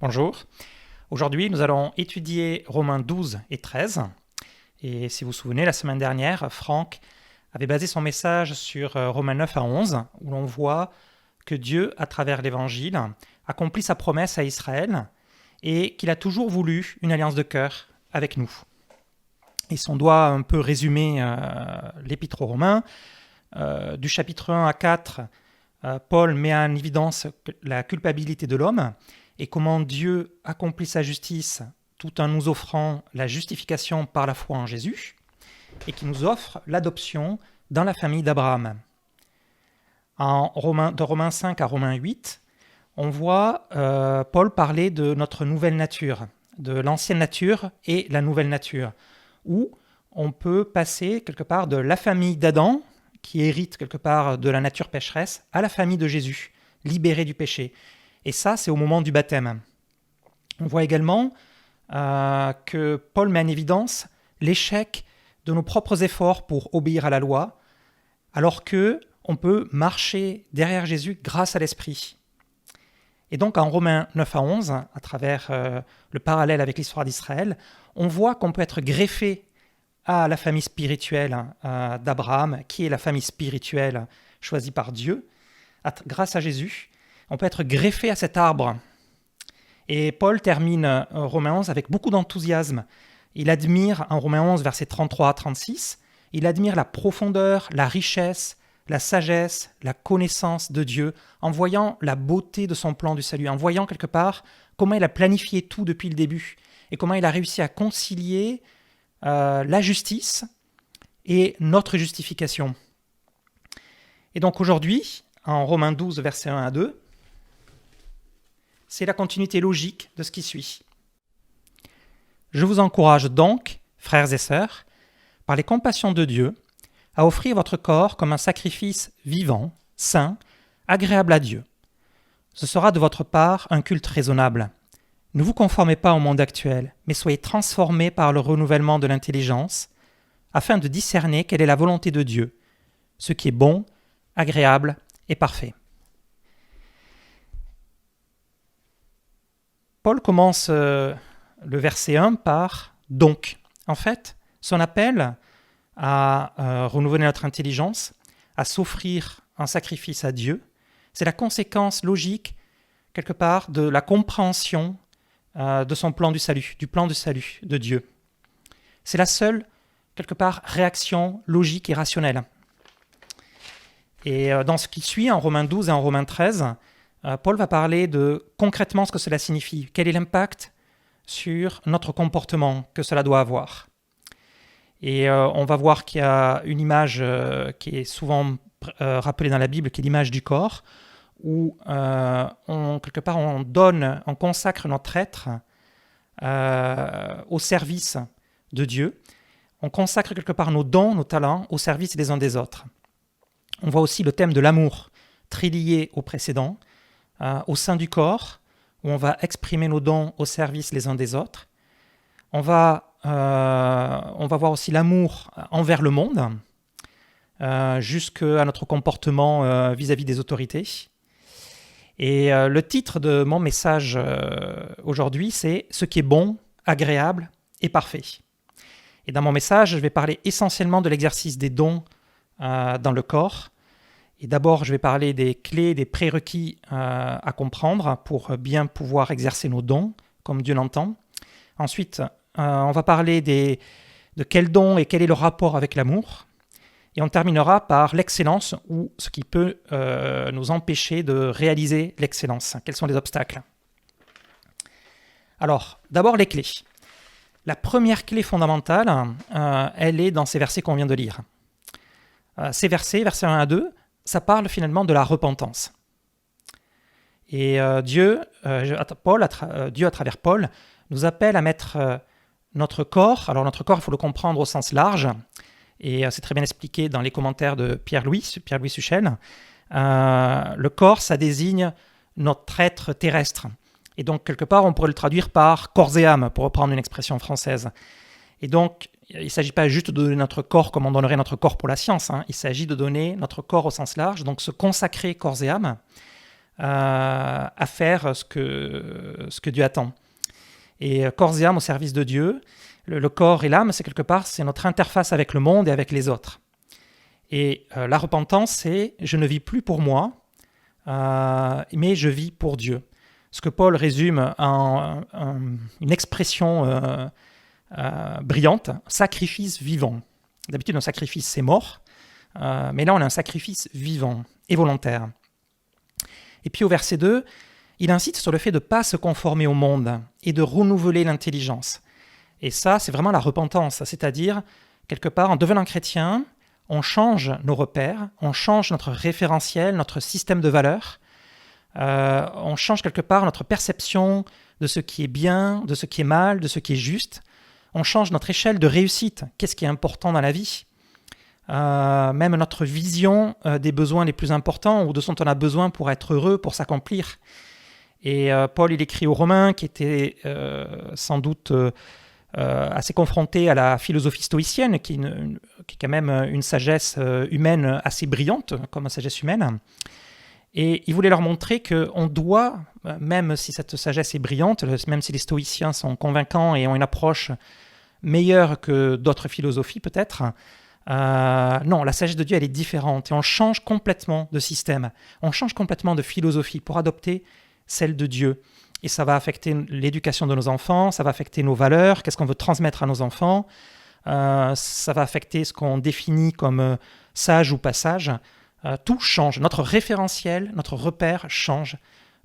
Bonjour. Aujourd'hui, nous allons étudier Romains 12 et 13. Et si vous vous souvenez, la semaine dernière, Franck avait basé son message sur Romains 9 à 11, où l'on voit que Dieu, à travers l'Évangile, accomplit sa promesse à Israël et qu'il a toujours voulu une alliance de cœur avec nous. Et si on doit un peu résumer l'Épître aux Romains, du chapitre 1 à 4, Paul met en évidence la culpabilité de l'homme et comment Dieu accomplit sa justice tout en nous offrant la justification par la foi en Jésus et qui nous offre l'adoption dans la famille d'Abraham. De Romains 5 à Romains 8, on voit Paul parler de notre nouvelle nature, de l'ancienne nature et la nouvelle nature, où on peut passer quelque part de la famille d'Adam, qui hérite quelque part de la nature pécheresse, à la famille de Jésus, libéré du péché. Et ça, c'est au moment du baptême. On voit également que Paul met en évidence l'échec de nos propres efforts pour obéir à la loi, alors qu'on peut marcher derrière Jésus grâce à l'Esprit. Et donc en Romains 9 à 11, à travers le parallèle avec l'histoire d'Israël, on voit qu'on peut être greffé à la famille spirituelle d'Abraham, qui est la famille spirituelle choisie par Dieu, grâce à Jésus. On peut être greffé à cet arbre. Et Paul termine Romains 11 avec beaucoup d'enthousiasme. Il admire, en Romains 11, versets 33 à 36, il admire la profondeur, la richesse, la sagesse, la connaissance de Dieu, en voyant la beauté de son plan du salut, en voyant quelque part comment il a planifié tout depuis le début, et comment il a réussi à concilier la justice et notre justification. Et donc aujourd'hui, en Romains 12, versets 1 à 2, c'est la continuité logique de ce qui suit. Je vous encourage donc, frères et sœurs, par les compassions de Dieu, à offrir votre corps comme un sacrifice vivant, saint, agréable à Dieu. Ce sera de votre part un culte raisonnable. Ne vous conformez pas au monde actuel, mais soyez transformés par le renouvellement de l'intelligence, afin de discerner quelle est la volonté de Dieu, ce qui est bon, agréable et parfait. Paul commence le verset 1 par « donc ». En fait, son appel à renouveler notre intelligence, à s'offrir un sacrifice à Dieu, c'est la conséquence logique, quelque part, de la compréhension de son plan du salut, du plan du salut de Dieu. C'est la seule, quelque part, réaction logique et rationnelle. Et dans ce qui suit, en Romains 12 et en Romains 13, Paul va parler de concrètement ce que cela signifie, quel est l'impact sur notre comportement que cela doit avoir. Et on va voir qu'il y a une image qui est souvent rappelée dans la Bible, qui est l'image du corps, où quelque part on consacre notre être au service de Dieu. On consacre quelque part nos dons, nos talents au service des uns des autres. On voit aussi le thème de l'amour, très lié au précédent, au sein du corps, où on va exprimer nos dons au service les uns des autres. On va voir aussi l'amour envers le monde, jusqu'à notre comportement vis-à-vis des autorités. Et le titre de mon message aujourd'hui, c'est « Ce qui est bon, agréable et parfait ». Et dans mon message, je vais parler essentiellement de l'exercice des dons dans le corps. Et d'abord, je vais parler des clés, des prérequis à comprendre pour bien pouvoir exercer nos dons, comme Dieu l'entend. Ensuite, on va parler de quels dons et quel est le rapport avec l'amour. Et on terminera par l'excellence ou ce qui peut nous empêcher de réaliser l'excellence. Quels sont les obstacles ? Alors, d'abord les clés. La première clé fondamentale, elle est dans ces versets qu'on vient de lire. Ces versets 1 à 2, ça parle finalement de la repentance. Et Dieu, à travers Paul, nous appelle à mettre notre corps, alors notre corps, il faut le comprendre au sens large, et c'est très bien expliqué dans les commentaires de Pierre-Louis Suchel. Le corps, ça désigne notre être terrestre. Et donc, quelque part, on pourrait le traduire par corps et âme, pour reprendre une expression française. Et donc, il ne s'agit pas juste de donner notre corps comme on donnerait notre corps pour la science. Il s'agit de donner notre corps au sens large, donc se consacrer corps et âme à faire ce que Dieu attend. Et corps et âme au service de Dieu. Le corps et l'âme, c'est quelque part, c'est notre interface avec le monde et avec les autres. Et la repentance, c'est « je ne vis plus pour moi, mais je vis pour Dieu ». Ce que Paul résume en une expression brillante, sacrifice vivant. D'habitude, un sacrifice, c'est mort, mais là, on a un sacrifice vivant et volontaire. Et puis au verset 2, il incite sur le fait de ne pas se conformer au monde et de renouveler l'intelligence. Et ça, c'est vraiment la repentance, c'est-à-dire, quelque part, en devenant chrétien, on change nos repères, on change notre référentiel, notre système de valeurs, on change quelque part notre perception de ce qui est bien, de ce qui est mal, de ce qui est juste. On change notre échelle de réussite, qu'est-ce qui est important dans la vie. Même notre vision des besoins les plus importants ou de ce dont on a besoin pour être heureux, pour s'accomplir. Et Paul, il écrit aux Romains qui étaient sans doute assez confrontés à la philosophie stoïcienne, qui est quand même une sagesse humaine assez brillante, comme une sagesse humaine. Et il voulait leur montrer qu'on doit, même si cette sagesse est brillante, même si les stoïciens sont convaincants et ont une approche meilleure que d'autres philosophies peut-être, non, la sagesse de Dieu, elle est différente et on change complètement de système, on change complètement de philosophie pour adopter celle de Dieu. Et ça va affecter l'éducation de nos enfants, ça va affecter nos valeurs, qu'est-ce qu'on veut transmettre à nos enfants, ça va affecter ce qu'on définit comme sage ou pas sage. Tout change, notre référentiel, notre repère change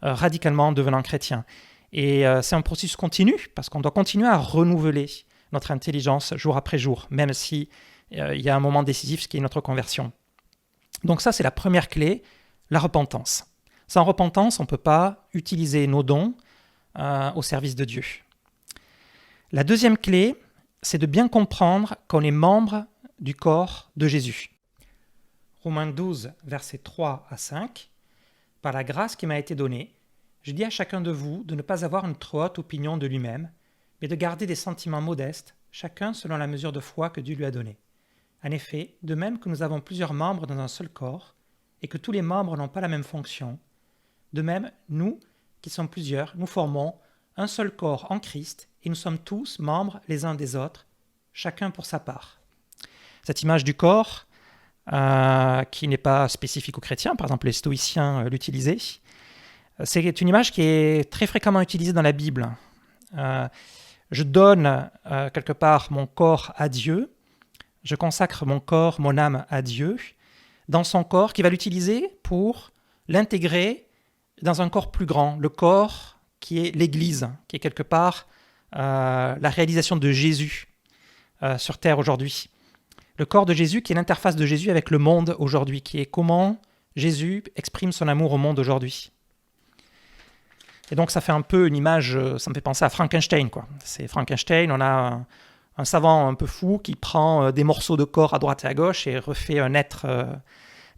radicalement en devenant chrétien. Et c'est un processus continu, parce qu'on doit continuer à renouveler notre intelligence jour après jour, même si il y a un moment décisif, ce qui est notre conversion. Donc ça, c'est la première clé, la repentance. Sans repentance, on ne peut pas utiliser nos dons au service de Dieu. La deuxième clé, c'est de bien comprendre qu'on est membre du corps de Jésus. Romains 12, versets 3 à 5. « Par la grâce qui m'a été donnée, je dis à chacun de vous de ne pas avoir une trop haute opinion de lui-même, mais de garder des sentiments modestes, chacun selon la mesure de foi que Dieu lui a donnée. En effet, de même que nous avons plusieurs membres dans un seul corps, et que tous les membres n'ont pas la même fonction, de même, nous, qui sommes plusieurs, nous formons un seul corps en Christ, et nous sommes tous membres les uns des autres, chacun pour sa part. » Cette image du corps, qui n'est pas spécifique aux chrétiens, par exemple les stoïciens l'utilisaient, c'est une image qui est très fréquemment utilisée dans la Bible. Je donne quelque part mon corps à Dieu, je consacre mon corps, mon âme à Dieu, dans son corps, qui va l'utiliser pour l'intégrer dans un corps plus grand, le corps qui est l'Église, qui est quelque part la réalisation de Jésus sur terre aujourd'hui. Le corps de Jésus qui est l'interface de Jésus avec le monde aujourd'hui, qui est comment Jésus exprime son amour au monde aujourd'hui. Et donc ça fait un peu une image, ça me fait penser à Frankenstein, quoi. C'est Frankenstein, on a un savant un peu fou qui prend des morceaux de corps à droite et à gauche et refait un être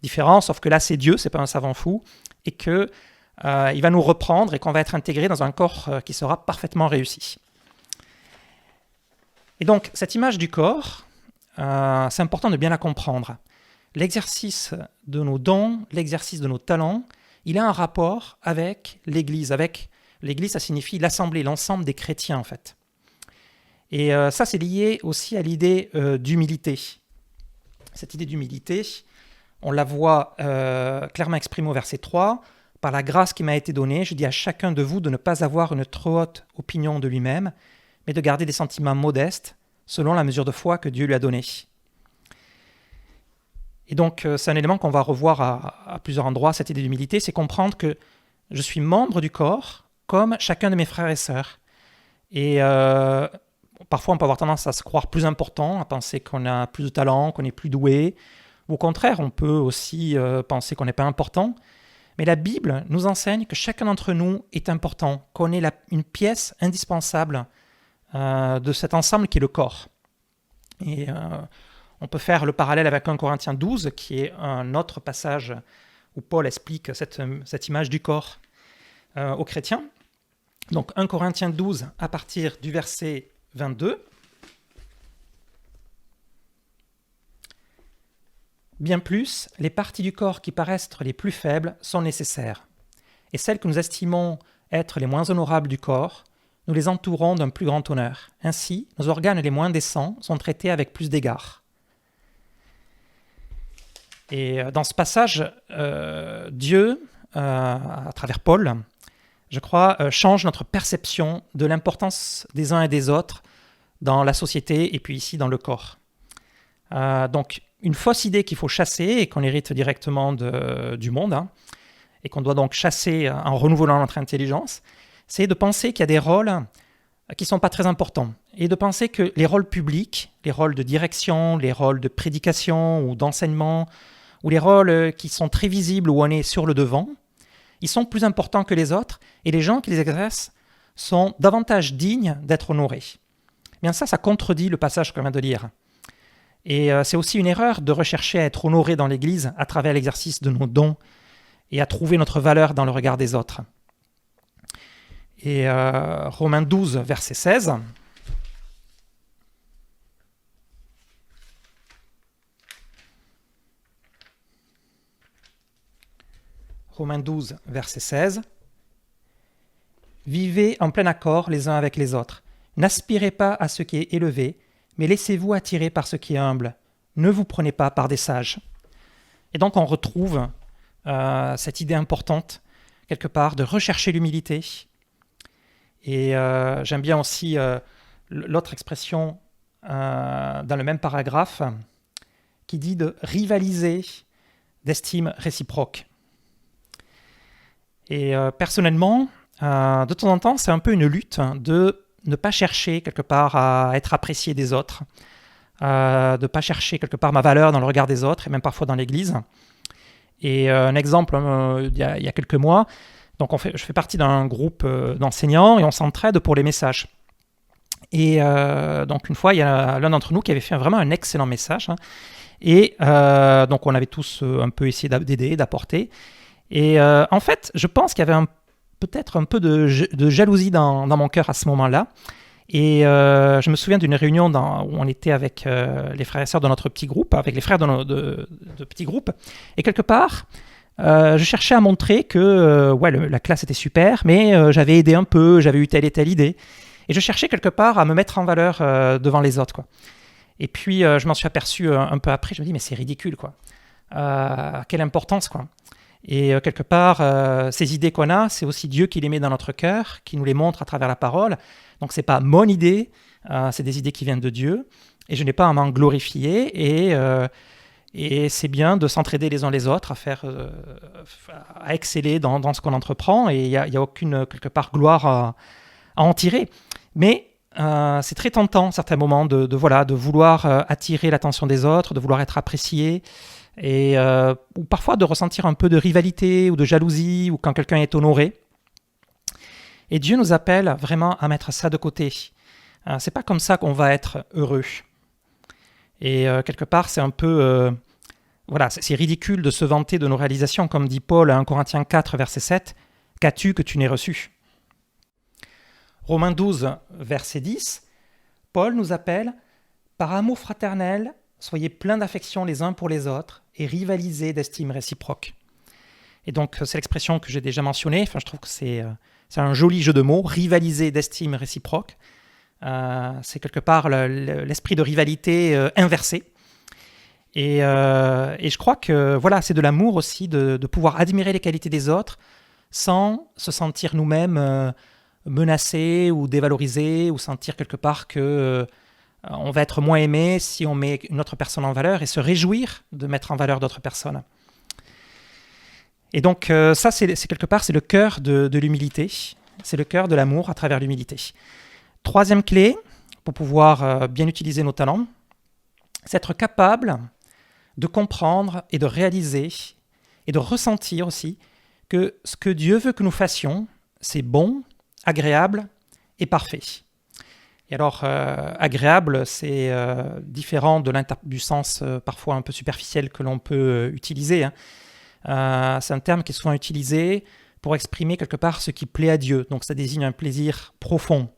différent, sauf que là c'est Dieu, c'est pas un savant fou, et que il va nous reprendre et qu'on va être intégré dans un corps qui sera parfaitement réussi. Et donc cette image du corps, c'est important de bien la comprendre. L'exercice de nos dons, l'exercice de nos talents, il a un rapport avec l'Église. L'Église, ça signifie l'assemblée, l'ensemble des chrétiens en fait. Et ça, c'est lié aussi à l'idée d'humilité. Cette idée d'humilité, on la voit clairement exprimée au verset 3. « Par la grâce qui m'a été donnée, je dis à chacun de vous de ne pas avoir une trop haute opinion de lui-même, mais de garder des sentiments modestes, selon la mesure de foi que Dieu lui a donnée. » Et donc, c'est un élément qu'on va revoir à plusieurs endroits, cette idée d'humilité, c'est comprendre que je suis membre du corps, comme chacun de mes frères et sœurs. Et parfois, on peut avoir tendance à se croire plus important, à penser qu'on a plus de talent, qu'on est plus doué. Ou au contraire, on peut aussi penser qu'on n'est pas important. Mais la Bible nous enseigne que chacun d'entre nous est important, qu'on est une pièce indispensable de cet ensemble qui est le corps. Et on peut faire le parallèle avec 1 Corinthiens 12, qui est un autre passage où Paul explique cette image du corps aux chrétiens. Donc 1 Corinthiens 12, à partir du verset 22. Bien plus, les parties du corps qui paraissent être les plus faibles sont nécessaires. et celles que nous estimons être les moins honorables du corps, nous les entourons d'un plus grand honneur. Ainsi, nos organes les moins décents sont traités avec plus d'égard. Et dans ce passage, Dieu, à travers Paul, je crois, change notre perception de l'importance des uns et des autres dans la société et puis ici dans le corps. Donc, une fausse idée qu'il faut chasser et qu'on hérite directement du monde, et qu'on doit donc chasser en renouvelant notre intelligence, c'est de penser qu'il y a des rôles qui ne sont pas très importants, et de penser que les rôles publics, les rôles de direction, les rôles de prédication ou d'enseignement, ou les rôles qui sont très visibles où on est sur le devant, ils sont plus importants que les autres, et les gens qui les exercent sont davantage dignes d'être honorés. Bien ça contredit le passage qu'on vient de lire. Et c'est aussi une erreur de rechercher à être honoré dans l'Église à travers l'exercice de nos dons et à trouver notre valeur dans le regard des autres. Et Romains 12, verset 16. Romains 12, verset 16. Vivez en plein accord les uns avec les autres. N'aspirez pas à ce qui est élevé, mais laissez-vous attirer par ce qui est humble. Ne vous prenez pas par des sages. Et donc on retrouve cette idée importante, quelque part, de rechercher l'humilité. Et j'aime bien aussi l'autre expression dans le même paragraphe qui dit de rivaliser d'estime réciproque. Et personnellement, de temps en temps, c'est un peu une lutte de ne pas chercher quelque part à être apprécié des autres, de ne pas chercher quelque part ma valeur dans le regard des autres, et même parfois dans l'Église. Et un exemple, il y a quelques mois, donc je fais partie d'un groupe d'enseignants et on s'entraide pour les messages. Et donc une fois, il y a l'un d'entre nous qui avait fait vraiment un excellent message. Et donc on avait tous un peu essayé d'aider, d'apporter. Et en fait, je pense qu'il y avait peut-être un peu de jalousie dans mon cœur à ce moment-là. Et je me souviens d'une réunion où on était avec les frères et sœurs de notre petit groupe, avec les frères de petit groupe. Et quelque part, je cherchais à montrer que la classe était super, mais j'avais aidé un peu, j'avais eu telle et telle idée. Et je cherchais quelque part à me mettre en valeur devant les autres, quoi. Et puis, je m'en suis aperçu un peu après, je me dis, mais c'est ridicule, quoi. Quelle importance, quoi. Et quelque part, ces idées qu'on a, c'est aussi Dieu qui les met dans notre cœur, qui nous les montre à travers la parole. Donc, ce n'est pas mon idée, c'est des idées qui viennent de Dieu. Et je n'ai pas à m'en glorifier. Et c'est bien de s'entraider les uns les autres, à exceller dans ce qu'on entreprend. Et il n'y a aucune, quelque part, gloire à en tirer. Mais c'est très tentant, à certains moments, de vouloir attirer l'attention des autres, de vouloir être apprécié. Ou parfois de ressentir un peu de rivalité ou de jalousie, ou quand quelqu'un est honoré. Et Dieu nous appelle vraiment à mettre ça de côté. C'est pas comme ça qu'on va être heureux. Et quelque part, c'est un peu... c'est ridicule de se vanter de nos réalisations, comme dit Paul à 1 Corinthiens 4, verset 7, « Qu'as-tu que tu n'aies reçu ?» Romains 12, verset 10, Paul nous appelle « Par amour fraternel, soyez pleins d'affection les uns pour les autres et rivalisez d'estime réciproque. » Et donc, c'est l'expression que j'ai déjà mentionnée. Enfin, je trouve que c'est un joli jeu de mots, rivaliser d'estime réciproque. C'est quelque part l'esprit de rivalité inversé. Et je crois que c'est de l'amour aussi, de pouvoir admirer les qualités des autres sans se sentir nous-mêmes menacés ou dévalorisés, ou sentir quelque part que on va être moins aimé si on met une autre personne en valeur, et se réjouir de mettre en valeur d'autres personnes. Et donc ça, c'est quelque part, c'est le cœur de l'humilité, c'est le cœur de l'amour à travers l'humilité. Troisième clé, pour pouvoir bien utiliser nos talents, c'est être capable de comprendre et de réaliser et de ressentir aussi que ce que Dieu veut que nous fassions, c'est bon, agréable et parfait. Et alors, agréable, c'est différent du sens parfois un peu superficiel que l'on peut utiliser. C'est un terme qui est souvent utilisé pour exprimer quelque part ce qui plaît à Dieu. Donc ça désigne un plaisir profond.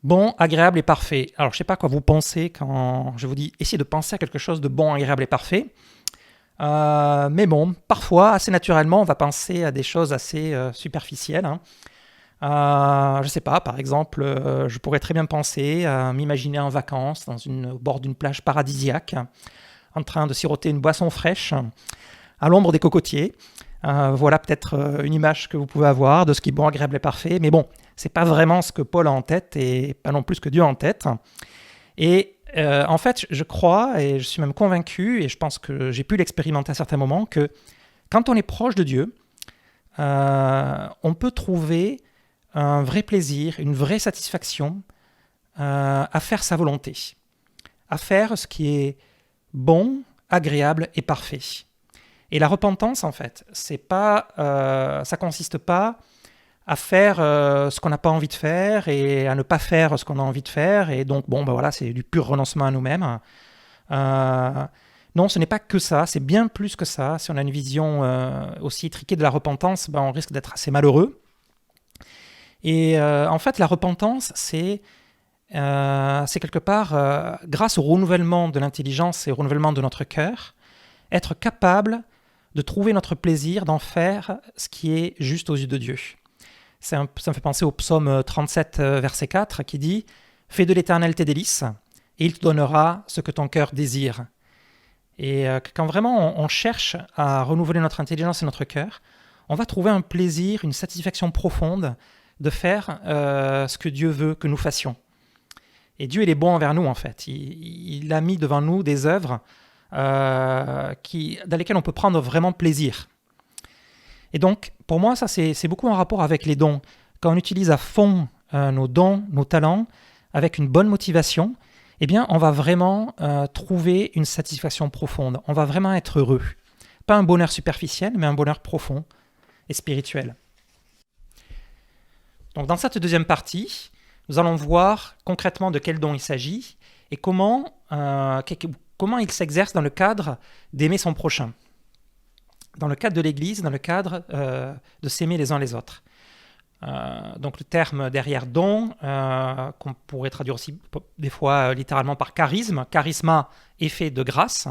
Bon, agréable et parfait. Alors je ne sais pas quoi vous pensez quand je vous dis essayez de penser à quelque chose de bon, agréable et parfait. Mais bon, parfois, assez naturellement, on va penser à des choses assez superficielles. Je ne sais pas, par exemple, je pourrais très bien penser à m'imaginer en vacances au bord d'une plage paradisiaque, en train de siroter une boisson fraîche, à l'ombre des cocotiers. Voilà peut-être une image que vous pouvez avoir de ce qui est bon, agréable et parfait. Mais bon, c'est pas vraiment ce que Paul a en tête et pas non plus ce que Dieu a en tête. Et en fait, je crois et je suis même convaincu, et je pense que j'ai pu l'expérimenter à certains moments, que quand on est proche de Dieu, on peut trouver un vrai plaisir, une vraie satisfaction à faire sa volonté, à faire ce qui est bon, agréable et parfait. Et la repentance, en fait, ça consiste pas à faire ce qu'on n'a pas envie de faire et à ne pas faire ce qu'on a envie de faire. Et donc, bon, ben voilà, c'est du pur renoncement à nous-mêmes. Non, ce n'est pas que ça, c'est bien plus que ça. Si on a une vision aussi étriquée de la repentance, ben, on risque d'être assez malheureux. Et en fait, la repentance, c'est quelque part, grâce au renouvellement de l'intelligence et au renouvellement de notre cœur, être capable de trouver notre plaisir, d'en faire ce qui est juste aux yeux de Dieu. Ça me fait penser au psaume 37, verset 4, qui dit « Fais de l'Éternel tes délices, et il te donnera ce que ton cœur désire. » Et quand vraiment on cherche à renouveler notre intelligence et notre cœur, on va trouver un plaisir, une satisfaction profonde de faire ce que Dieu veut que nous fassions. Et Dieu, il est bon envers nous, en fait. Il a mis devant nous des œuvres dans lesquelles on peut prendre vraiment plaisir. Et donc, pour moi, ça, c'est beaucoup en rapport avec les dons. Quand on utilise à fond nos dons, nos talents, avec une bonne motivation, eh bien, on va vraiment trouver une satisfaction profonde. On va vraiment être heureux. Pas un bonheur superficiel, mais un bonheur profond et spirituel. Donc, dans cette deuxième partie, nous allons voir concrètement de quel don il s'agit et comment il s'exerce dans le cadre d'aimer son prochain, dans le cadre de l'Église, dans le cadre de s'aimer les uns les autres. Donc le terme derrière don, qu'on pourrait traduire aussi des fois littéralement par charisme, charisma, effet de grâce,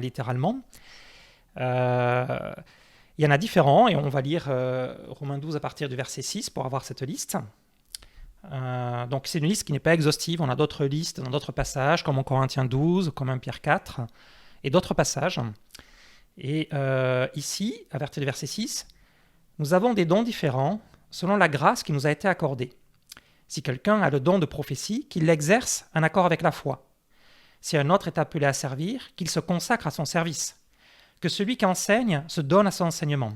littéralement. Il y en a différents, et on va lire Romains 12 à partir du verset 6 pour avoir cette liste. Donc c'est une liste qui n'est pas exhaustive, on a d'autres listes dans d'autres passages, comme en Corinthiens 12, comme en Pierre 4, et d'autres passages. Et ici, à partir du verset 6, nous avons des dons différents selon la grâce qui nous a été accordée. Si quelqu'un a le don de prophétie, qu'il l'exerce en accord avec la foi. Si un autre est appelé à servir, qu'il se consacre à son service. Que celui qui enseigne se donne à son enseignement.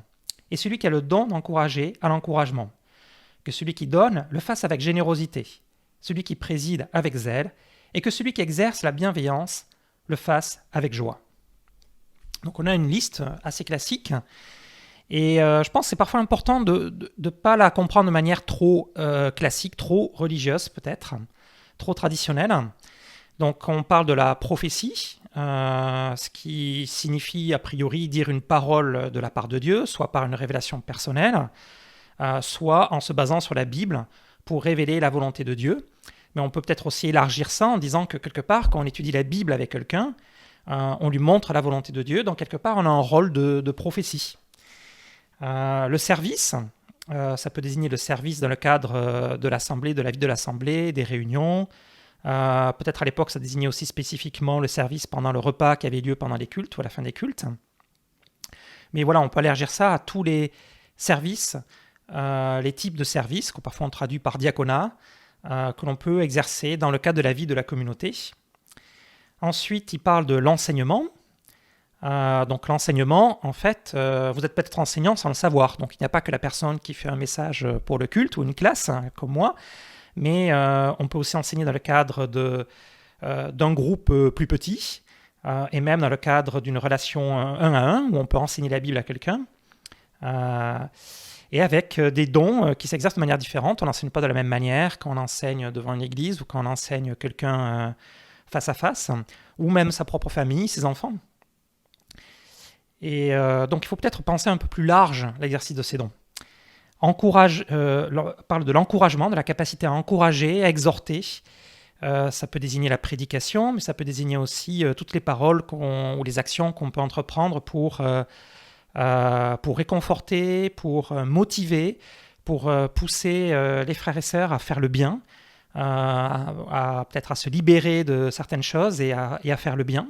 Et celui qui a le don d'encourager à l'encouragement. Que celui qui donne le fasse avec générosité. Celui qui préside avec zèle. Et que celui qui exerce la bienveillance le fasse avec joie. Donc on a une liste assez classique. Et je pense que c'est parfois important de ne pas la comprendre de manière trop classique, trop religieuse peut-être, trop traditionnelle. Donc on parle de la prophétie, ce qui signifie a priori dire une parole de la part de Dieu, soit par une révélation personnelle, soit en se basant sur la Bible pour révéler la volonté de Dieu. Mais on peut peut-être aussi élargir ça en disant que quelque part, quand on étudie la Bible avec quelqu'un, on lui montre la volonté de Dieu, donc quelque part on a un rôle de prophétie. Le service, ça peut désigner le service dans le cadre de l'assemblée, de la vie de l'assemblée, des réunions. Peut-être à l'époque, ça désignait aussi spécifiquement le service pendant le repas qui avait lieu pendant les cultes ou à la fin des cultes. Mais voilà, on peut élargir ça à tous les services, les types de services, que parfois on traduit par diaconat, que l'on peut exercer dans le cadre de la vie de la communauté. Ensuite, il parle de l'enseignement. Donc l'enseignement, en fait, vous êtes peut-être enseignant sans le savoir. Donc il n'y a pas que la personne qui fait un message pour le culte ou une classe, comme moi, mais on peut aussi enseigner dans le cadre d'un groupe plus petit, et même dans le cadre d'une relation 1 à 1, où on peut enseigner la Bible à quelqu'un, et avec des dons qui s'exercent de manière différente. On n'enseigne pas de la même manière quand on enseigne devant une église ou quand on enseigne quelqu'un face à face, ou même sa propre famille, ses enfants. Et donc il faut peut-être penser un peu plus large l'exercice de ces dons. Parle de l'encouragement, de la capacité à encourager, à exhorter, Ça peut désigner la prédication, mais ça peut désigner aussi toutes les paroles ou les actions qu'on peut entreprendre pour réconforter, pour motiver, pour pousser les frères et sœurs à faire le bien, peut-être à se libérer de certaines choses et à faire le bien.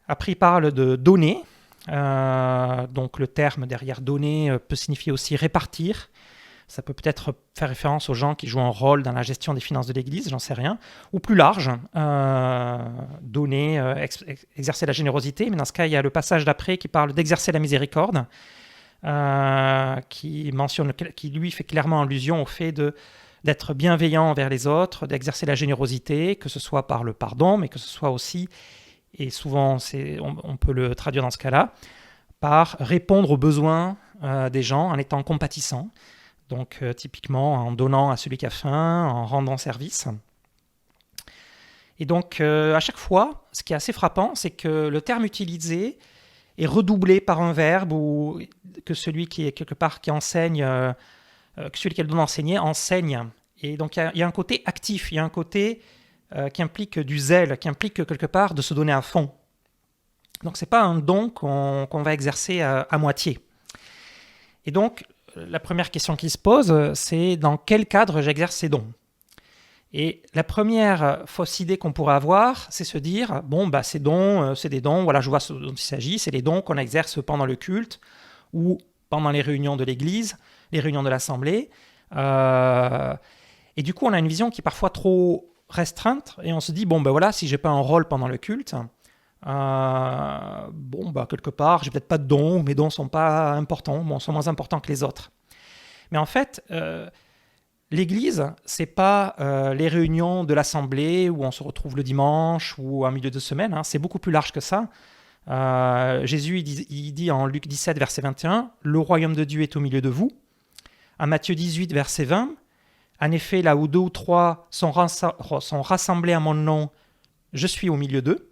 Après, il parle de donner. Donc le terme derrière donner peut signifier aussi répartir. Ça peut peut-être faire référence aux gens qui jouent un rôle dans la gestion des finances de l'Église, j'en sais rien. Ou plus large, donner, exercer la générosité. Mais dans ce cas, il y a le passage d'après qui parle d'exercer la miséricorde, qui lui fait clairement allusion au fait d'être bienveillant envers les autres, d'exercer la générosité, que ce soit par le pardon, mais que ce soit aussi, et souvent on peut le traduire dans ce cas-là, par répondre aux besoins des gens en étant compatissant. Donc typiquement en donnant à celui qui a faim, en rendant service. Et donc à chaque fois, ce qui est assez frappant, c'est que le terme utilisé est redoublé par un verbe, ou que celui qui est quelque part qui enseigne, que celui qui donne enseigner enseigne. Et donc il y a un côté actif, il y a un côté qui implique du zèle, qui implique quelque part de se donner à fond. Donc c'est pas un don qu'on va exercer à moitié. Et donc la première question qui se pose, c'est dans quel cadre j'exerce ces dons. Et la première fausse idée qu'on pourrait avoir, c'est se dire, ces dons, c'est des dons, voilà, je vois ce dont il s'agit, c'est les dons qu'on exerce pendant le culte ou pendant les réunions de l'Église, les réunions de l'Assemblée. Et du coup, on a une vision qui est parfois trop restreinte, et on se dit, si j'ai pas un rôle pendant le culte, quelque part, j'ai peut-être pas de dons, mes dons sont pas importants, sont moins importants que les autres. Mais en fait, l'Église, c'est pas les réunions de l'Assemblée où on se retrouve le dimanche ou en milieu de semaine, c'est beaucoup plus large que ça. Jésus, il dit en Luc 17, verset 21, « Le royaume de Dieu est au milieu de vous ». À Matthieu 18, verset 20, « En effet, là où 2 ou 3 sont rassemblés à mon nom, je suis au milieu d'eux ».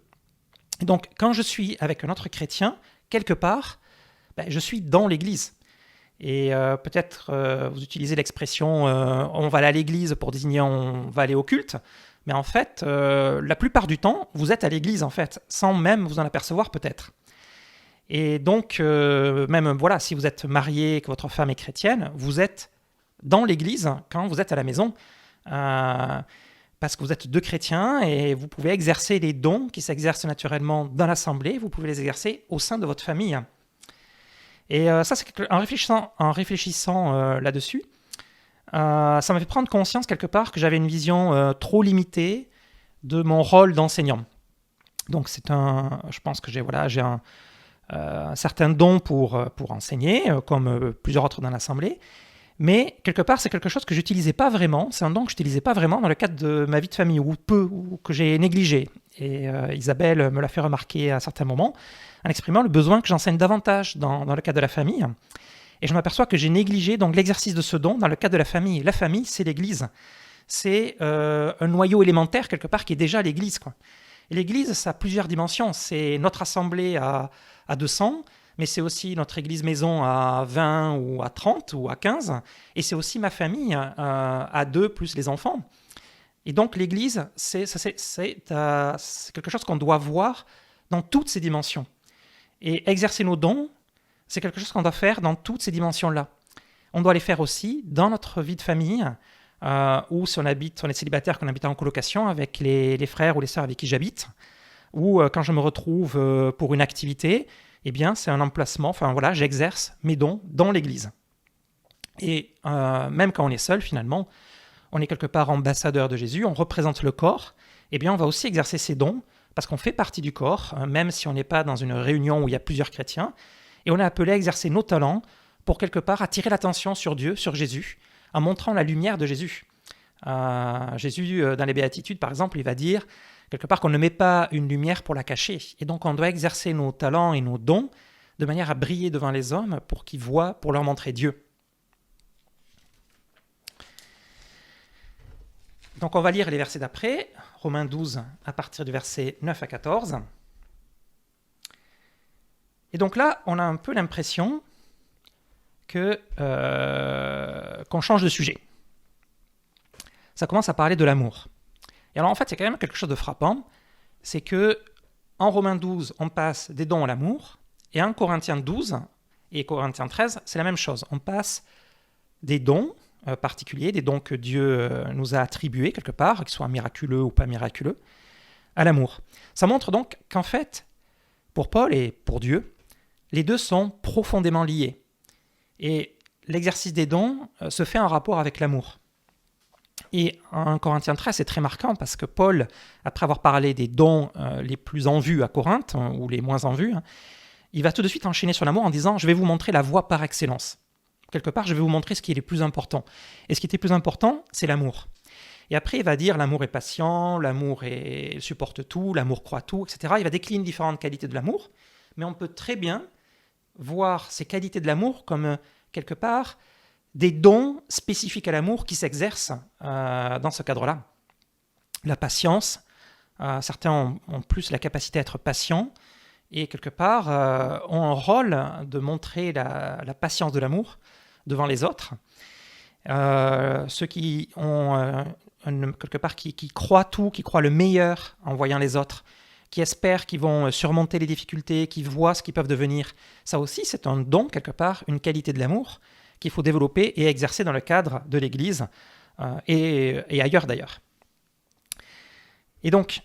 Donc, quand je suis avec un autre chrétien, quelque part, je suis dans l'Église. Et peut-être vous utilisez l'expression on va aller à l'église pour désigner on va aller au culte, mais en fait, la plupart du temps, vous êtes à l'église, en fait, sans même vous en apercevoir peut-être. Et donc, si vous êtes marié et que votre femme est chrétienne, vous êtes dans l'église quand vous êtes à la maison, parce que vous êtes 2 chrétiens et vous pouvez exercer les dons qui s'exercent naturellement dans l'assemblée, vous pouvez les exercer au sein de votre famille. Et ça, c'est en réfléchissant là-dessus, ça m'a fait prendre conscience quelque part que j'avais une vision trop limitée de mon rôle d'enseignant. Donc je pense que j'ai un certain don pour enseigner, comme plusieurs autres dans l'assemblée. Mais quelque part, c'est quelque chose que j'utilisais pas vraiment. C'est un don que j'utilisais pas vraiment dans le cadre de ma vie de famille, ou que j'ai négligé. Et Isabelle me l'a fait remarquer à certains moments, en exprimant le besoin que j'enseigne davantage dans le cadre de la famille. Et je m'aperçois que j'ai négligé donc l'exercice de ce don dans le cadre de la famille. La famille, c'est l'Église. C'est un noyau élémentaire quelque part qui est déjà l'Église, quoi. Et l'Église, ça a plusieurs dimensions. C'est notre assemblée à 200, mais c'est aussi notre église maison à 20 ou à 30 ou à 15, et c'est aussi ma famille à 2 plus les enfants. Et donc l'église, c'est quelque chose qu'on doit voir dans toutes ces dimensions. Et exercer nos dons, c'est quelque chose qu'on doit faire dans toutes ces dimensions-là. On doit les faire aussi dans notre vie de famille, ou si on est célibataire, qu'on habite en colocation avec les frères ou les sœurs avec qui j'habite, ou quand je me retrouve pour une activité, eh bien, c'est un emplacement, j'exerce mes dons dans l'Église. Et même quand on est seul, finalement, on est quelque part ambassadeur de Jésus, on représente le corps, eh bien, on va aussi exercer ces dons, parce qu'on fait partie du corps, même si on n'est pas dans une réunion où il y a plusieurs chrétiens, et on est appelé à exercer nos talents pour quelque part attirer l'attention sur Dieu, sur Jésus, en montrant la lumière de Jésus. Jésus, dans les Béatitudes, par exemple, il va dire quelque part qu'on ne met pas une lumière pour la cacher. Et donc, on doit exercer nos talents et nos dons de manière à briller devant les hommes pour qu'ils voient, pour leur montrer Dieu. Donc, on va lire les versets d'après, Romains 12, à partir du verset 9 à 14. Et donc là, on a un peu l'impression qu'on change de sujet. Ça commence à parler de l'amour. Et alors en fait, c'est quand même quelque chose de frappant, c'est que en Romains 12, on passe des dons à l'amour, et en Corinthiens 12 et Corinthiens 13, c'est la même chose. On passe des dons particuliers, des dons que Dieu nous a attribués quelque part, qu'ils soient miraculeux ou pas miraculeux, à l'amour. Ça montre donc qu'en fait, pour Paul et pour Dieu, les deux sont profondément liés. Et l'exercice des dons se fait en rapport avec l'amour. Et en Corinthiens 13, c'est très marquant parce que Paul, après avoir parlé des dons les plus en vue à Corinthe, ou les moins en vue, il va tout de suite enchaîner sur l'amour en disant « Je vais vous montrer la voie par excellence ». Quelque part, je vais vous montrer ce qui est le plus important. Et ce qui est le plus important, c'est l'amour. Et après, il va dire l'amour est patient, l'amour supporte tout, l'amour croit tout, etc. Il va décliner différentes qualités de l'amour, mais on peut très bien voir ces qualités de l'amour comme, quelque part, des dons spécifiques à l'amour qui s'exercent dans ce cadre-là. La patience, certains ont plus la capacité à être patients, et quelque part ont un rôle de montrer la patience de l'amour devant les autres. Ceux qui ont quelque part qui croient tout, qui croient le meilleur en voyant les autres, qui espèrent qu'ils vont surmonter les difficultés, qui voient ce qu'ils peuvent devenir, ça aussi c'est un don quelque part, une qualité de l'amour qu'il faut développer et exercer dans le cadre de l'Église et ailleurs d'ailleurs. Et donc,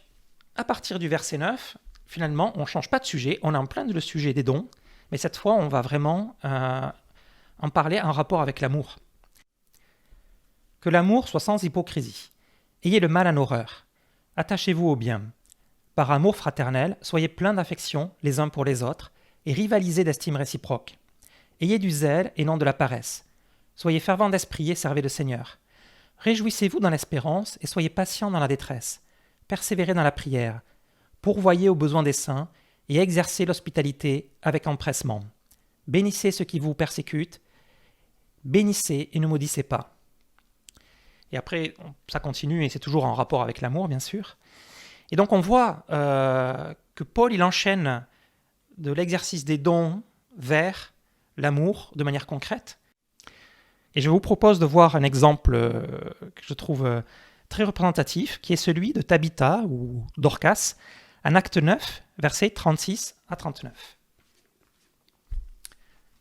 à partir du verset 9, finalement, on ne change pas de sujet, on est en plein le sujet des dons, mais cette fois, on va vraiment en parler en rapport avec l'amour. Que l'amour soit sans hypocrisie. Ayez le mal en horreur. Attachez-vous au bien. Par amour fraternel, soyez pleins d'affection les uns pour les autres et rivalisez d'estime réciproque. Ayez du zèle et non de la paresse. Soyez fervents d'esprit et servez le Seigneur. Réjouissez-vous dans l'espérance et soyez patients dans la détresse. Persévérez dans la prière. Pourvoyez aux besoins des saints et exercez l'hospitalité avec empressement. Bénissez ceux qui vous persécutent. Bénissez et ne maudissez pas. Et après, ça continue et c'est toujours en rapport avec l'amour, bien sûr. Et donc on voit que Paul, il enchaîne de l'exercice des dons vers l'amour de manière concrète. Et je vous propose de voir un exemple que je trouve très représentatif, qui est celui de Tabitha ou Dorcas, en Acte 9, versets 36 à 39.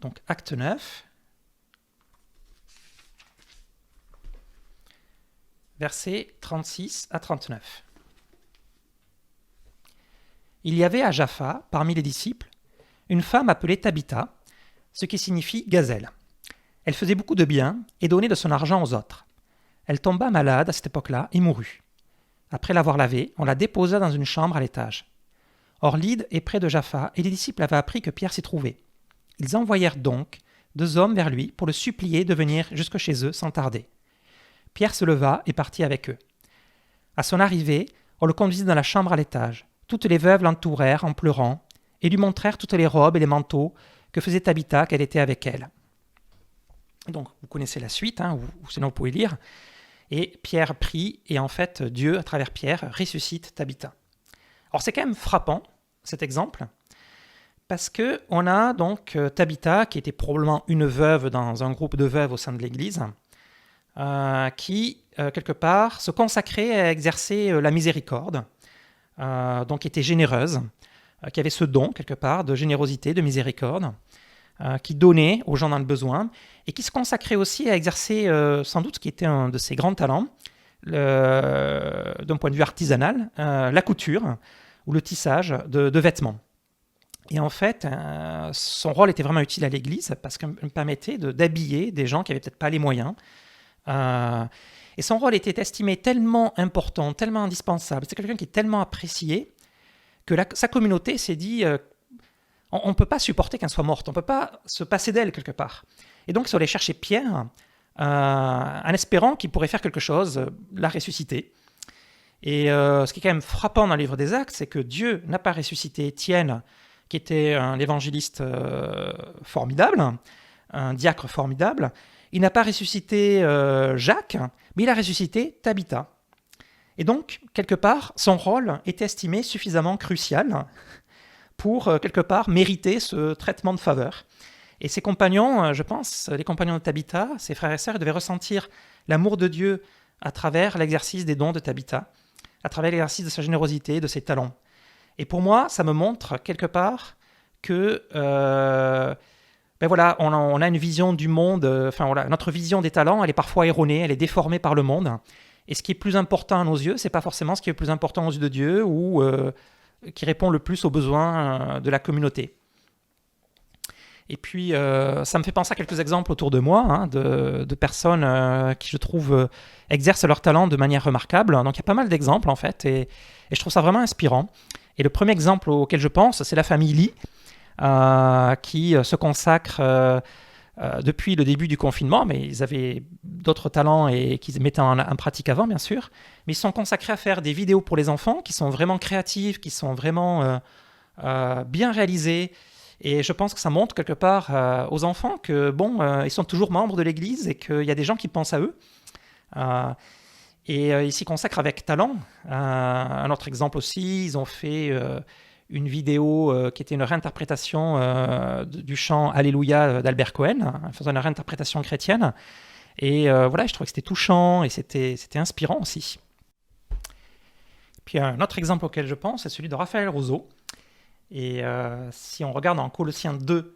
Donc Acte 9, versets 36 à 39. Il y avait à Jaffa, parmi les disciples, une femme appelée Tabitha, ce qui signifie gazelle. Elle faisait beaucoup de bien et donnait de son argent aux autres. Elle tomba malade à cette époque-là et mourut. Après l'avoir lavée, on la déposa dans une chambre à l'étage. Or Lyde est près de Jaffa et les disciples avaient appris que Pierre s'y trouvait. Ils envoyèrent donc 2 hommes vers lui pour le supplier de venir jusque chez eux sans tarder. Pierre se leva et partit avec eux. À son arrivée, on le conduisit dans la chambre à l'étage. Toutes les veuves l'entourèrent en pleurant et lui montrèrent toutes les robes et les manteaux que faisait Tabitha qu'elle était avec elle. Donc, vous connaissez la suite, ou sinon vous pouvez lire. Et Pierre prie, et en fait, Dieu, à travers Pierre, ressuscite Tabitha. Alors, c'est quand même frappant, cet exemple, parce qu'on a donc Tabitha, qui était probablement une veuve dans un groupe de veuves au sein de l'Église, qui, quelque part, se consacrait à exercer la miséricorde, donc était généreuse, qui avait ce don, quelque part, de générosité, de miséricorde, qui donnait aux gens dans le besoin, et qui se consacrait aussi à exercer, sans doute, ce qui était un de ses grands talents, d'un point de vue artisanal, la couture ou le tissage de vêtements. Et en fait, son rôle était vraiment utile à l'Église, parce qu'il permettait d'habiller des gens qui n'avaient peut-être pas les moyens. Et son rôle était estimé tellement important, tellement indispensable, c'est quelqu'un qui est tellement apprécié, que sa communauté s'est dit on ne peut pas supporter qu'elle soit morte, on ne peut pas se passer d'elle quelque part. Et donc ils sont allés chercher Pierre en espérant qu'il pourrait faire quelque chose, la ressusciter. Et ce qui est quand même frappant dans le livre des Actes, c'est que Dieu n'a pas ressuscité Étienne, qui était un évangéliste formidable, un diacre formidable. Il n'a pas ressuscité Jacques, mais il a ressuscité Tabitha. Et donc, quelque part, son rôle était estimé suffisamment crucial pour, quelque part, mériter ce traitement de faveur. Et ses compagnons, je pense, les compagnons de Tabitha, ses frères et sœurs, devaient ressentir l'amour de Dieu à travers l'exercice des dons de Tabitha, à travers l'exercice de sa générosité, de ses talents. Et pour moi, ça me montre quelque part que ben voilà, on a une vision du monde, voilà, notre vision des talents, elle est parfois erronée, elle est déformée par le monde. Et ce qui est plus important à nos yeux, c'est pas forcément ce qui est le plus important aux yeux de Dieu ou qui répond le plus aux besoins de la communauté. Et puis, ça me fait penser à quelques exemples autour de moi, hein, de personnes qui, je trouve, exercent leur talent de manière remarquable. Donc, il y a pas mal d'exemples, en fait, et je trouve ça vraiment inspirant. Et le premier exemple auquel je pense, c'est la famille Lee, qui se consacre depuis le début du confinement, mais ils avaient d'autres talents et qu'ils mettaient en pratique avant, bien sûr, mais ils sont consacrés à faire des vidéos pour les enfants qui sont vraiment créatives, qui sont vraiment bien réalisées. Et je pense que ça montre quelque part aux enfants que, ils sont toujours membres de l'Église et qu'il y a des gens qui pensent à eux. Ils s'y consacrent avec talent. Un autre exemple aussi, ils ont fait une vidéo qui était une réinterprétation du chant Alléluia d'Albert Cohen, faisant une réinterprétation chrétienne. Et voilà, je trouvais que c'était touchant et c'était inspirant aussi. Puis un autre exemple auquel je pense, c'est celui de Raphaël Rousseau. Et si on regarde en Colossiens 2,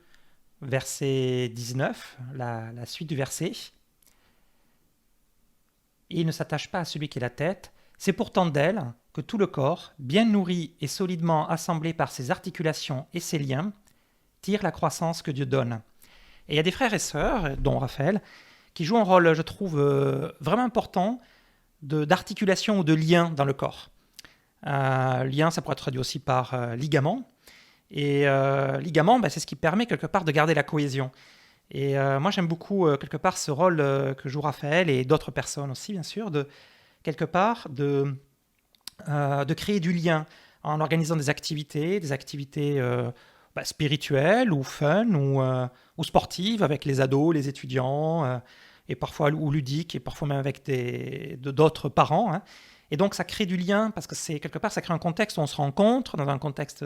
verset 19, la suite du verset, « Et il ne s'attache pas à celui qui est la tête, c'est pourtant d'elle que tout le corps, bien nourri et solidement assemblé par ses articulations et ses liens, tire la croissance que Dieu donne. » Et il y a des frères et sœurs, dont Raphaël, qui jouent un rôle, je trouve, vraiment important d'articulation ou de lien dans le corps. Lien, ça pourrait être traduit aussi par ligament. Et ligament, c'est ce qui permet quelque part de garder la cohésion. Et moi, j'aime beaucoup quelque part ce rôle que joue Raphaël et d'autres personnes aussi, bien sûr, de quelque part de créer du lien en organisant des activités spirituelles ou fun ou sportives avec les ados, les étudiants, et parfois ou ludiques, et parfois même avec d'autres parents. Hein. Et donc, ça crée du lien parce que quelque part, ça crée un contexte où on se rencontre dans un contexte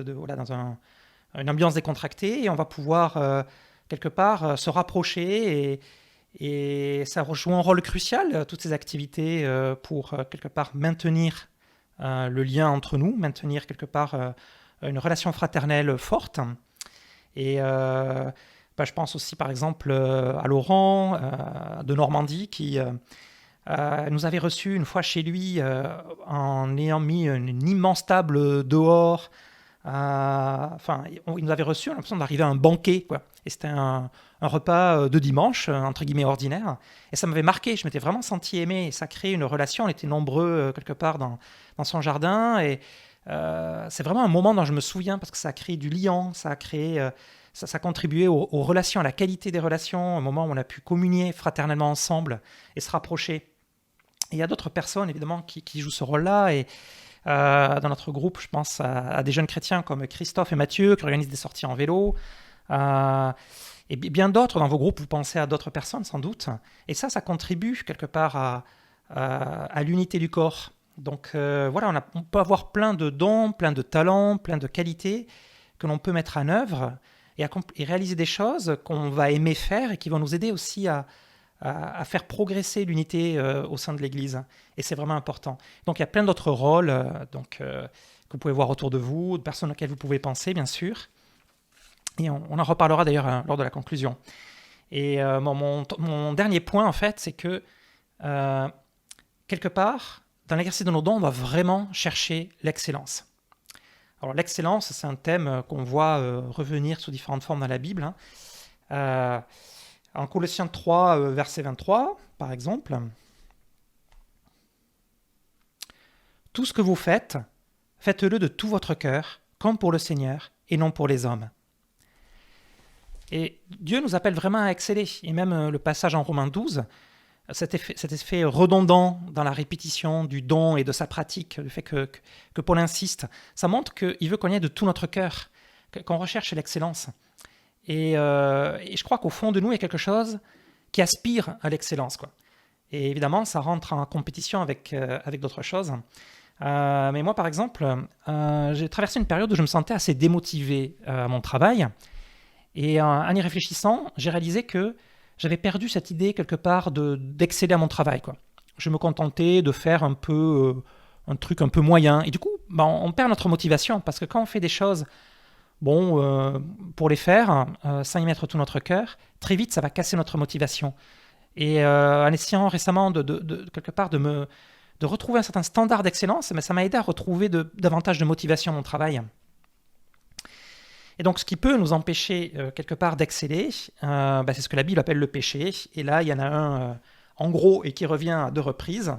une ambiance décontractée et on va pouvoir quelque part se rapprocher et ça joue un rôle crucial, toutes ces activités, pour quelque part maintenir le lien entre nous, maintenir quelque part une relation fraternelle forte. Et je pense aussi par exemple à Laurent de Normandie qui nous avait reçus une fois chez lui en ayant mis une immense table dehors. Il nous avait reçus, on a l'impression d'arriver à un banquet, quoi. Et c'était un repas de dimanche, entre guillemets ordinaire. Et ça m'avait marqué, je m'étais vraiment senti aimé. Et ça crée une relation, on était nombreux quelque part dans son jardin. Et c'est vraiment un moment dont je me souviens parce que ça a créé du lien, ça a contribué aux relations, à la qualité des relations, un moment où on a pu communier fraternellement ensemble et se rapprocher. Et il y a d'autres personnes, évidemment, qui jouent ce rôle-là. Et dans notre groupe, je pense à des jeunes chrétiens comme Christophe et Mathieu qui organisent des sorties en vélo. Et bien d'autres dans vos groupes, vous pensez à d'autres personnes sans doute. Et ça contribue quelque part à l'unité du corps. Donc voilà, on peut avoir plein de dons, plein de talents, plein de qualités que l'on peut mettre en œuvre et réaliser des choses qu'on va aimer faire et qui vont nous aider aussi à faire progresser l'unité au sein de l'Église. Et c'est vraiment important. Donc il y a plein d'autres rôles que vous pouvez voir autour de vous, de personnes auxquelles vous pouvez penser, bien sûr. Et on en reparlera d'ailleurs lors de la conclusion. Et mon dernier point, en fait, c'est que quelque part, dans l'exercice de nos dons, on doit vraiment chercher l'excellence. Alors l'excellence, c'est un thème qu'on voit revenir sous différentes formes dans la Bible. Hein. En Colossiens 3, verset 23, par exemple, « Tout ce que vous faites, faites-le de tout votre cœur, comme pour le Seigneur et non pour les hommes. » Et Dieu nous appelle vraiment à exceller. Et même le passage en Romains 12, cet effet redondant dans la répétition du don et de sa pratique, le fait que Paul insiste, ça montre qu'il veut qu'on y ait de tout notre cœur, qu'on recherche l'excellence. Et je crois qu'au fond de nous, il y a quelque chose qui aspire à l'excellence, quoi. Et évidemment, ça rentre en compétition avec d'autres choses. Mais moi, par exemple, j'ai traversé une période où je me sentais assez démotivé à mon travail. Et en y réfléchissant, j'ai réalisé que j'avais perdu cette idée quelque part d'exceller à mon travail, quoi. Je me contentais de faire un peu un truc un peu moyen. Et du coup, on perd notre motivation parce que quand on fait des choses, pour les faire, sans y mettre tout notre cœur, très vite, ça va casser notre motivation. Et en essayant récemment quelque part de retrouver un certain standard d'excellence, mais ça m'a aidé à retrouver davantage de motivation dans mon travail. Et donc, ce qui peut nous empêcher quelque part d'exceller, c'est ce que la Bible appelle le péché. Et là, il y en a un en gros et qui revient à 2 reprises.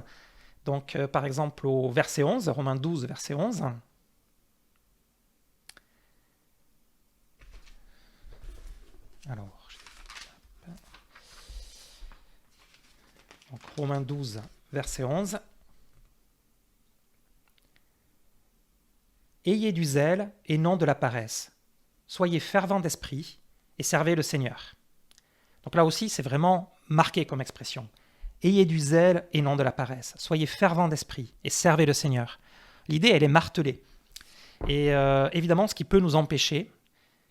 Donc, par exemple, au verset 11, Romains 12, verset 11. Alors, donc, Romains 12, verset 11. Ayez du zèle et non de la paresse. Soyez fervents d'esprit et servez le Seigneur. Donc là aussi, c'est vraiment marqué comme expression. Ayez du zèle et non de la paresse. Soyez fervents d'esprit et servez le Seigneur. L'idée, elle est martelée. Et évidemment, ce qui peut nous empêcher,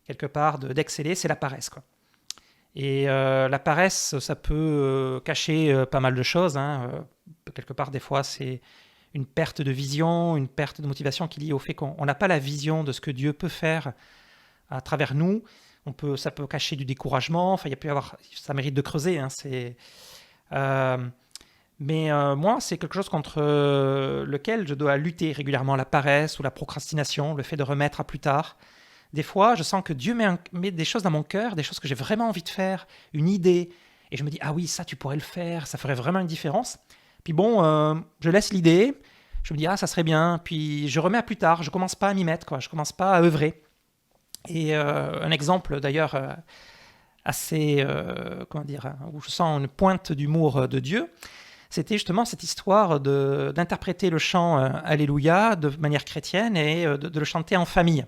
quelque part, d'exceller, c'est la paresse, quoi. Et la paresse, ça peut cacher pas mal de choses. Quelque part, des fois, c'est une perte de vision, une perte de motivation qui est liée au fait qu'on n'a pas la vision de ce que Dieu peut faire à travers nous. Ça peut cacher du découragement. Enfin, il peut y avoir, ça mérite de creuser. Mais moi, c'est quelque chose contre lequel je dois lutter régulièrement, la paresse ou la procrastination, le fait de remettre à plus tard. Des fois, je sens que Dieu met des choses dans mon cœur, des choses que j'ai vraiment envie de faire, une idée, et je me dis, ah oui, ça, tu pourrais le faire, ça ferait vraiment une différence. Puis je laisse l'idée, je me dis, ah, ça serait bien, puis je remets à plus tard, je commence pas à m'y mettre, quoi, je commence pas à œuvrer. Et un exemple, d'ailleurs, assez, où je sens une pointe d'humour de Dieu, c'était justement cette histoire d'interpréter le chant Alléluia de manière chrétienne et de le chanter en famille.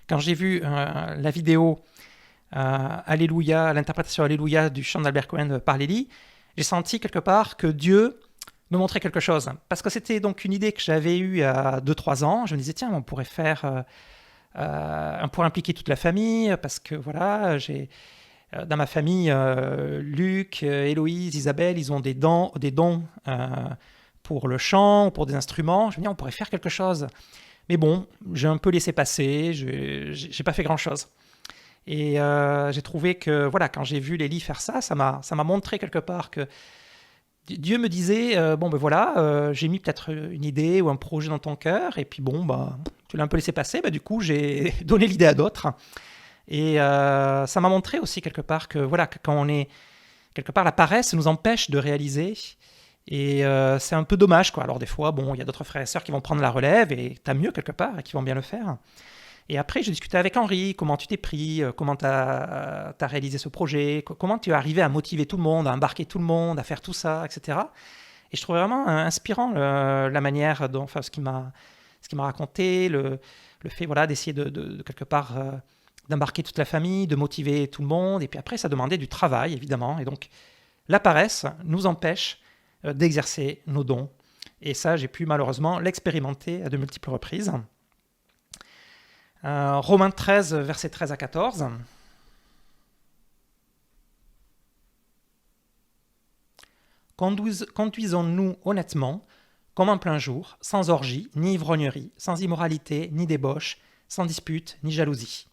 Quand j'ai vu la vidéo Alléluia, l'interprétation Alléluia du chant d'Albert Cohen par Lélie, j'ai senti quelque part que Dieu me montrait quelque chose. Parce que c'était donc une idée que j'avais eue à 2-3 ans. Je me disais, tiens, on pourrait faire, on pourrait impliquer toute la famille, parce que voilà, j'ai dans ma famille, Luc, Héloïse, Isabelle, ils ont des dons pour le chant, pour des instruments. Je me dis, on pourrait faire quelque chose. Mais bon, j'ai un peu laissé passer, j'ai pas fait grand-chose. Et j'ai trouvé que, voilà, quand j'ai vu Lélie faire ça, ça m'a montré quelque part que Dieu me disait, j'ai mis peut-être une idée ou un projet dans ton cœur, et puis tu l'as un peu laissé passer, du coup, j'ai donné l'idée à d'autres. Et ça m'a montré aussi quelque part que, voilà, que quand on est, quelque part, la paresse nous empêche de réaliser. Et c'est un peu dommage, quoi. Alors des fois, il y a d'autres frères et sœurs qui vont prendre la relève et t'as mieux quelque part et qui vont bien le faire. Et après, j'ai discuté avec Henri, comment tu t'es pris, comment tu as réalisé ce projet, comment tu es arrivé à motiver tout le monde, à embarquer tout le monde, à faire tout ça, etc. Et je trouvais vraiment inspirant la manière dont, ce qu'il m'a raconté, le fait, voilà, d'essayer de quelque part d'embarquer toute la famille, de motiver tout le monde. Et puis après, ça demandait du travail, évidemment. Et donc, la paresse nous empêche d'exercer nos dons. Et ça, j'ai pu malheureusement l'expérimenter à de multiples reprises. Romains 13, versets 13 à 14. Conduisons-nous honnêtement, comme en plein jour, sans orgie, ni ivrognerie, sans immoralité, ni débauche, sans dispute, ni jalousie.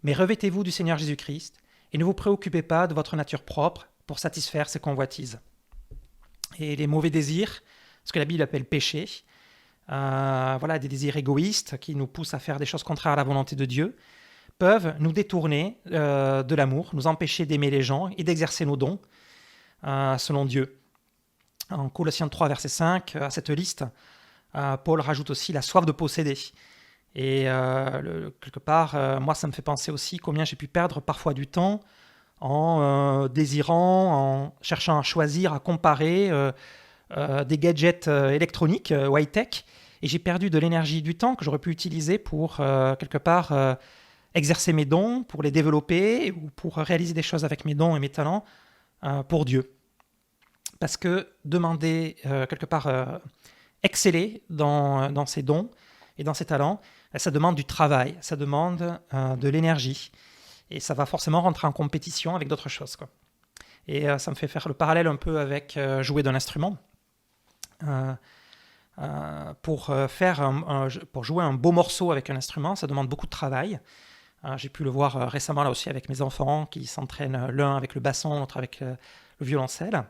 Mais revêtez-vous du Seigneur Jésus-Christ, et ne vous préoccupez pas de votre nature propre pour satisfaire ses convoitises. Et les mauvais désirs, ce que la Bible appelle péché, des désirs égoïstes qui nous poussent à faire des choses contraires à la volonté de Dieu, peuvent nous détourner de l'amour, nous empêcher d'aimer les gens et d'exercer nos dons selon Dieu. En Colossiens 3, verset 5, à cette liste, Paul rajoute aussi la soif de posséder. Et quelque part, moi, ça me fait penser aussi combien j'ai pu perdre parfois du temps en désirant, en cherchant à choisir, à comparer des gadgets électroniques ou high-tech, et j'ai perdu de l'énergie, du temps que j'aurais pu utiliser pour, quelque part, exercer mes dons, pour les développer, ou pour réaliser des choses avec mes dons et mes talents pour Dieu. Parce que demander, quelque part, exceller dans ses dons et dans ses talents, ça demande du travail, ça demande de l'énergie. Et ça va forcément rentrer en compétition avec d'autres choses, quoi. Et ça me fait faire le parallèle un peu avec jouer d'un instrument. pour jouer un beau morceau avec un instrument, ça demande beaucoup de travail. J'ai pu le voir récemment là aussi avec mes enfants qui s'entraînent l'un avec le basson, l'autre avec le violoncelle.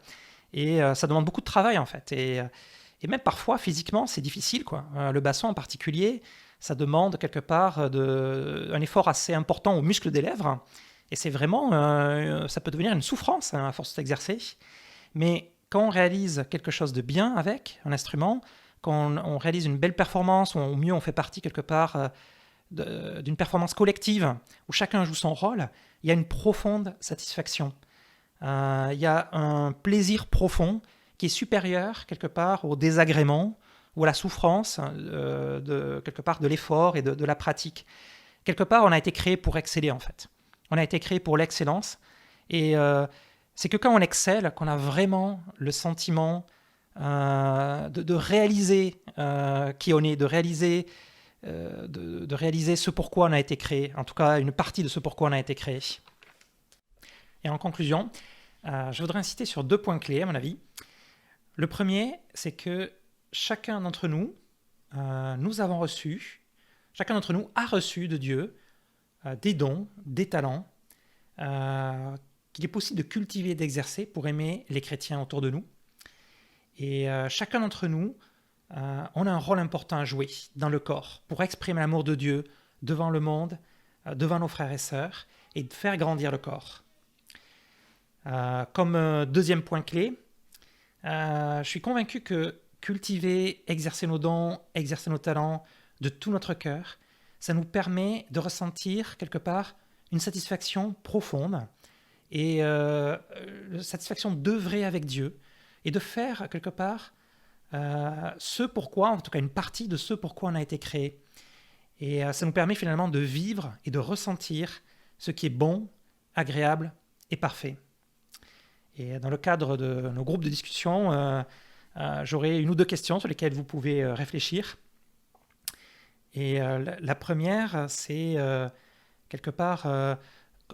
Et ça demande beaucoup de travail en fait. Et même parfois physiquement c'est difficile, quoi. Le basson en particulier, ça demande quelque part un effort assez important aux muscles des lèvres. Et c'est vraiment, ça peut devenir une souffrance à force d'exercer. Mais quand on réalise quelque chose de bien avec un instrument, quand on réalise une belle performance, ou au mieux on fait partie quelque part d'une performance collective, où chacun joue son rôle, il y a une profonde satisfaction. Il y a un plaisir profond qui est supérieur quelque part au désagrément ou à la souffrance quelque part de l'effort et de la pratique. Quelque part, on a été créé pour exceller en fait. On a été créé pour l'excellence. Et c'est que quand on excelle, qu'on a vraiment le sentiment de réaliser qui on est, de réaliser ce pourquoi on a été créé, en tout cas une partie de ce pourquoi on a été créé. Et en conclusion, je voudrais insister sur 2 points clés à mon avis. Le premier, c'est que chacun d'entre nous, chacun d'entre nous a reçu de Dieu des dons, des talents, qu'il est possible de cultiver et d'exercer pour aimer les chrétiens autour de nous. Et chacun d'entre nous, on a un rôle important à jouer dans le corps pour exprimer l'amour de Dieu devant le monde, devant nos frères et sœurs, et de faire grandir le corps. Comme deuxième point clé, je suis convaincu que cultiver, exercer nos dons, exercer nos talents de tout notre cœur, ça nous permet de ressentir quelque part une satisfaction profonde et la satisfaction d'œuvrer avec Dieu et de faire quelque part ce pourquoi, en tout cas une partie de ce pourquoi on a été créé. Et ça nous permet finalement de vivre et de ressentir ce qui est bon, agréable et parfait. Et dans le cadre de nos groupes de discussion, j'aurai 1 ou 2 questions sur lesquelles vous pouvez réfléchir. Et la première, c'est quelque part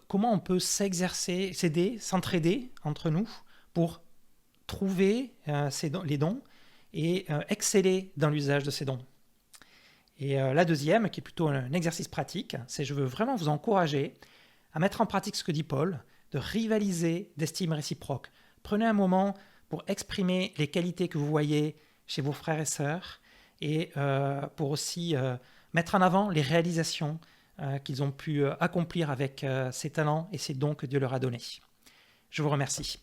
comment on peut s'entraider entre nous pour trouver les dons et exceller dans l'usage de ces dons. Et la deuxième, qui est plutôt un exercice pratique, c'est je veux vraiment vous encourager à mettre en pratique ce que dit Paul, de rivaliser d'estime réciproque. Prenez un moment pour exprimer les qualités que vous voyez chez vos frères et sœurs et pour aussi mettre en avant les réalisations qu'ils ont pu accomplir avec ces talents et ces dons que Dieu leur a donnés. Je vous remercie.